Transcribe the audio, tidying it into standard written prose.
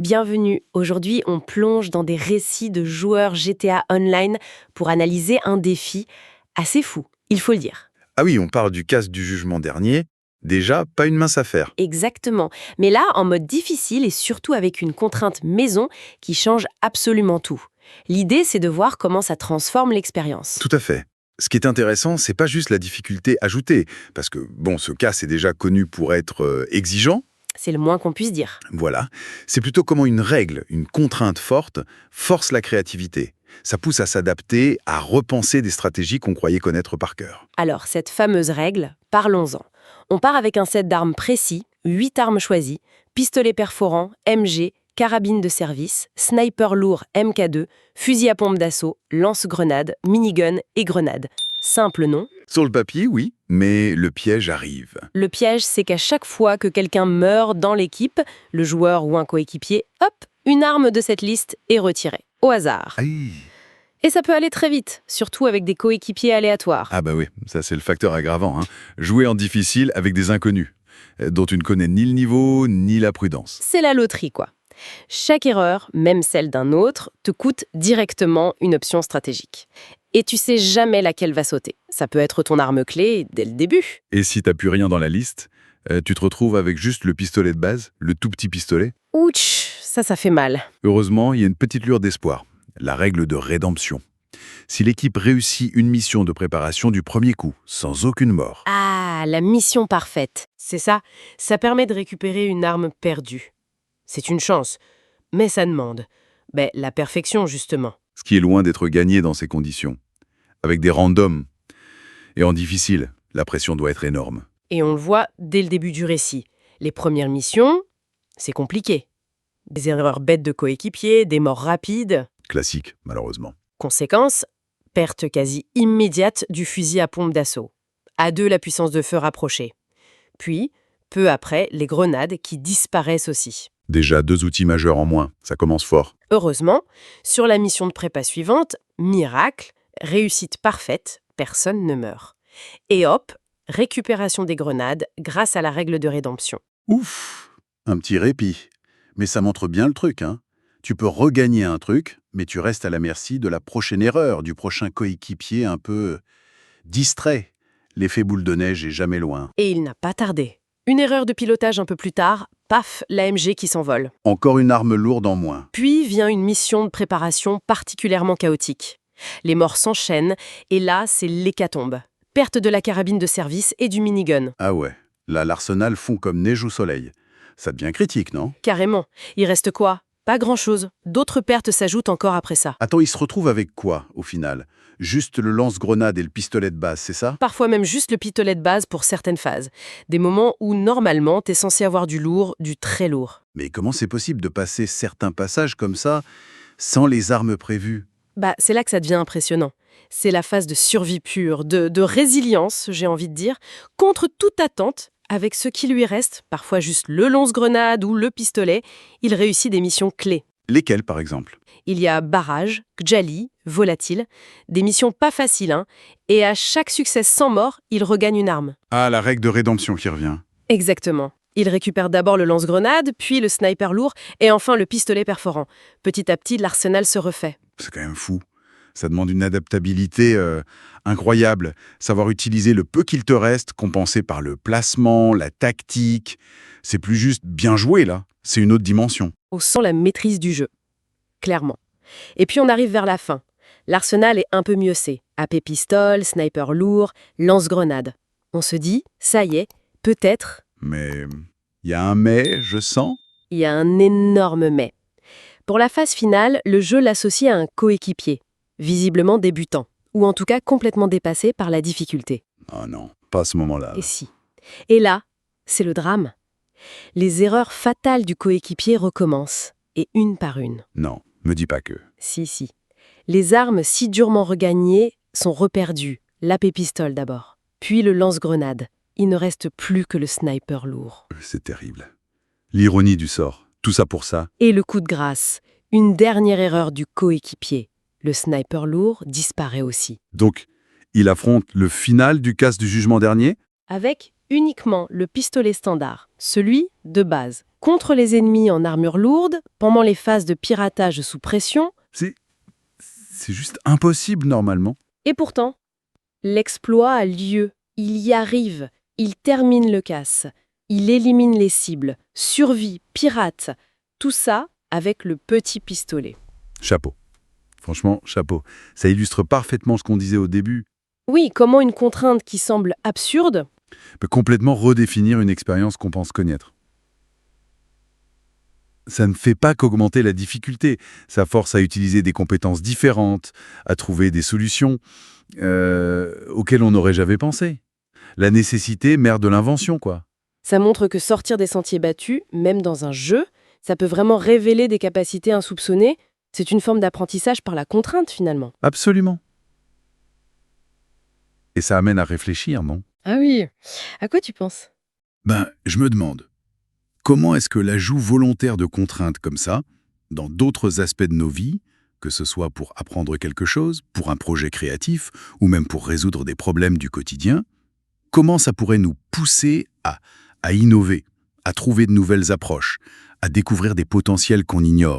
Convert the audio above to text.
Bienvenue. Aujourd'hui, on plonge dans des récits de joueurs GTA Online pour analyser un défi assez fou, il faut le dire. Ah oui, on parle du casse du jugement dernier. Déjà, pas une mince affaire. Exactement. Mais là, en mode difficile et surtout avec une contrainte maison qui change absolument tout. L'idée, c'est de voir comment ça transforme l'expérience. Tout à fait. Ce qui est intéressant, c'est pas juste la difficulté ajoutée, parce que, bon, ce casse est déjà connu pour être exigeant, C'est le moins qu'on puisse dire. voilà. C'est plutôt comment une règle, une contrainte forte, force la créativité. Ça pousse à s'adapter, à repenser des stratégies qu'on croyait connaître par cœur. Alors, cette fameuse règle, parlons-en. On part avec un set d'armes précis, 8 armes choisies, pistolet perforant, MG, carabine de service, sniper lourd MK2, fusil à pompe d'assaut, lance-grenade, minigun et grenade. Simple nom. Sur le papier, oui, mais le piège arrive. Le piège, c'est qu'à chaque fois que quelqu'un meurt dans l'équipe, le joueur ou un coéquipier, hop, une arme de cette liste est retirée, au hasard. Aïe. Et ça peut aller très vite, surtout avec des coéquipiers aléatoires. Ah bah oui, ça c'est le facteur aggravant. Jouer en difficile avec des inconnus, dont tu ne connais ni le niveau, ni la prudence. C'est la loterie, quoi. Chaque erreur, même celle d'un autre, te coûte directement une option stratégique. Et tu sais jamais laquelle va sauter. Ça peut être ton arme clé dès le début. Et si t'as plus rien dans la liste, tu te retrouves avec juste le pistolet de base, le tout petit pistolet. Ouch, ça fait mal. Heureusement, il y a une petite lueur d'espoir. La règle de rédemption. Si l'équipe réussit une mission de préparation du premier coup, sans aucune mort. Ah, la mission parfaite. C'est ça, ça permet de récupérer une arme perdue. C'est une chance, mais ça demande. La perfection, justement. Ce qui est loin d'être gagné dans ces conditions. Avec des randoms. Et en difficile, la pression doit être énorme. Et on le voit dès le début du récit. Les premières missions, c'est compliqué. Des erreurs bêtes de coéquipiers, des morts rapides. Classique, malheureusement. Conséquence, perte quasi immédiate du fusil à pompe d'assaut. À 2, la puissance de feu rapprochée. Puis, peu après, les grenades qui disparaissent aussi. Déjà 2 outils majeurs en moins, ça commence fort. Heureusement, sur la mission de prépa suivante, miracle, réussite parfaite, personne ne meurt. Et hop, récupération des grenades grâce à la règle de rédemption. Ouf, un petit répit. Mais ça montre bien le truc, Tu peux regagner un truc, mais tu restes à la merci de la prochaine erreur, du prochain coéquipier un peu distrait. L'effet boule de neige est jamais loin. Et il n'a pas tardé. Une erreur de pilotage un peu plus tard, paf, l'AMG qui s'envole. Encore une arme lourde en moins. Puis vient une mission de préparation particulièrement chaotique. Les morts s'enchaînent, et là, c'est l'hécatombe. Perte de la carabine de service et du minigun. Ah ouais, là l'arsenal fond comme neige au soleil. Ça devient critique, non? Carrément. Il reste quoi? Pas grand-chose. D'autres pertes s'ajoutent encore après ça. Attends, il se retrouve avec quoi, au final? Juste le lance-grenade et le pistolet de base, c'est ça? Parfois même juste le pistolet de base pour certaines phases. Des moments où, normalement, t'es censé avoir du lourd, du très lourd. Mais comment c'est possible de passer certains passages comme ça, sans les armes prévues? C'est là que ça devient impressionnant. C'est la phase de survie pure, de résilience, j'ai envie de dire, contre toute attente. Avec ce qui lui reste, parfois juste le lance-grenade ou le pistolet, il réussit des missions clés. Lesquelles, par exemple? Il y a barrage, Gjali, volatile, des missions pas faciles, et à chaque succès sans mort, il regagne une arme. Ah, la règle de rédemption qui revient. Exactement. Il récupère d'abord le lance-grenade, puis le sniper lourd, et enfin le pistolet perforant. Petit à petit, l'arsenal se refait. C'est quand même fou. Ça demande une adaptabilité incroyable. Savoir utiliser le peu qu'il te reste, compensé par le placement, la tactique. C'est plus juste bien joué, là. C'est une autre dimension. On sent la maîtrise du jeu. Clairement. Et puis on arrive vers la fin. L'arsenal est un peu miossé. AP pistole, sniper lourd, lance-grenade. On se dit, ça y est, peut-être. Mais il y a un mais, je sens. Il y a un énorme mais. Pour la phase finale, le jeu l'associe à un coéquipier, visiblement débutant, ou en tout cas complètement dépassé par la difficulté. Oh non, pas à ce moment-là. Et si. Et là, c'est le drame. Les erreurs fatales du coéquipier recommencent, et une par une. Non, me dis pas que. Si. Les armes si durement regagnées sont reperdues. L'AP pistole d'abord, puis le lance-grenade. Il ne reste plus que le sniper lourd. C'est terrible. L'ironie du sort. Tout ça pour ça. Et le coup de grâce, une dernière erreur du coéquipier. Le sniper lourd disparaît aussi. Donc, il affronte le final du casse du jugement dernier? Avec uniquement le pistolet standard, celui de base. Contre les ennemis en armure lourde, pendant les phases de piratage sous pression, C'est juste impossible normalement. et pourtant, l'exploit a lieu. Il y arrive. Il termine le casse. Il élimine les cibles. Survie, pirate. Tout ça avec le petit pistolet. Chapeau. Franchement, chapeau. Ça illustre parfaitement ce qu'on disait au début. Oui, comment une contrainte qui semble absurde Peut complètement redéfinir une expérience qu'on pense connaître. Ça ne fait pas qu'augmenter la difficulté. Ça force à utiliser des compétences différentes, à trouver des solutions auxquelles on n'aurait jamais pensé. La nécessité mère de l'invention, quoi. Ça montre que sortir des sentiers battus, même dans un jeu, ça peut vraiment révéler des capacités insoupçonnées. C'est une forme d'apprentissage par la contrainte, finalement. Absolument. Et ça amène à réfléchir, non? Ah oui. À quoi tu penses? Je me demande, comment est-ce que l'ajout volontaire de contraintes comme ça, dans d'autres aspects de nos vies, que ce soit pour apprendre quelque chose, pour un projet créatif, ou même pour résoudre des problèmes du quotidien, comment ça pourrait nous pousser à innover, à trouver de nouvelles approches, à découvrir des potentiels qu'on ignore?